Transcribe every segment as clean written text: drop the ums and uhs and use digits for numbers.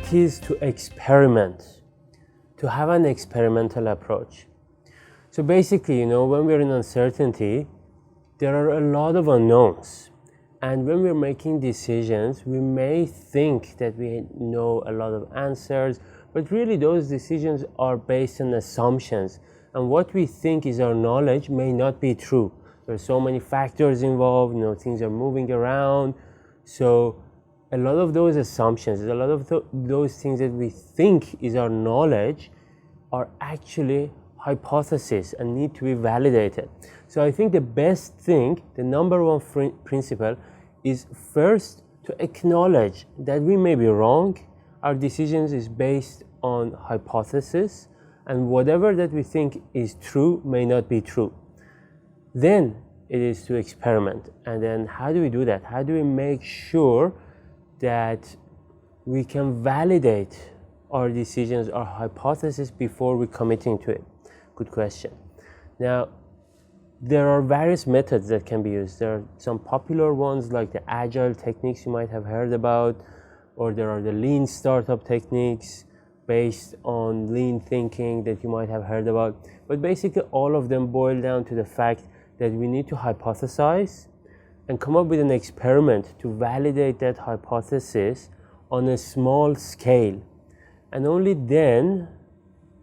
it is to experiment, to have an experimental approach. So basically, when we're in uncertainty, there are a lot of unknowns. And when we're making decisions, we may think that we know a lot of answers, but really those decisions are based on assumptions. And what we think is our knowledge may not be true. There are so many factors involved, things are moving around. So a lot of those assumptions, a lot of those things that we think is our knowledge are actually hypotheses and need to be validated. So I think the best thing, the number one principle, is first to acknowledge that we may be wrong. Our decisions is based on hypothesis, and whatever that we think is true may not be true. Then it is to experiment. And then how do we do that? How do we make sure that we can validate our decisions, our hypothesis, before we're committing to it? Good question. Now, there are various methods that can be used. There are some popular ones like the agile techniques you might have heard about, or there are the lean startup techniques based on lean thinking that you might have heard about. But basically all of them boil down to the fact that we need to hypothesize and come up with an experiment to validate that hypothesis on a small scale. And only then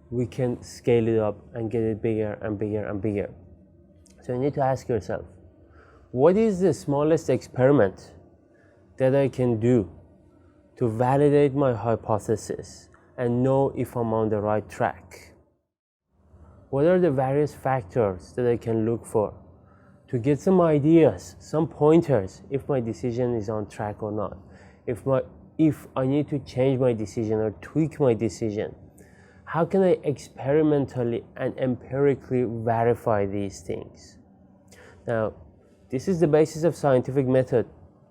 we can scale it up and get it bigger and bigger and bigger. So you need to ask yourself, what is the smallest experiment that I can do to validate my hypothesis and know if I'm on the right track? What are the various factors that I can look for to get some ideas, some pointers, if my decision is on track or not? If I need to change my decision or tweak my decision, how can I experimentally and empirically verify these things? Now, this is the basis of scientific method,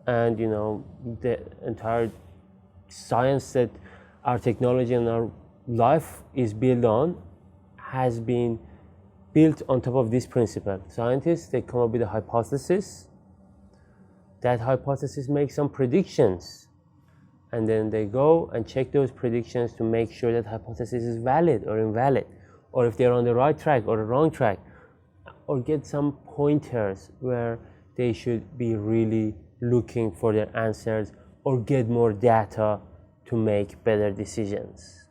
and the entire science that our technology and our life is built on has been built on top of this principle. Scientists, they come up with a hypothesis. That hypothesis makes some predictions, and then they go and check those predictions to make sure that hypothesis is valid or invalid, or if they're on the right track or the wrong track, or get some pointers where they should be really looking for their answers or get more data to make better decisions.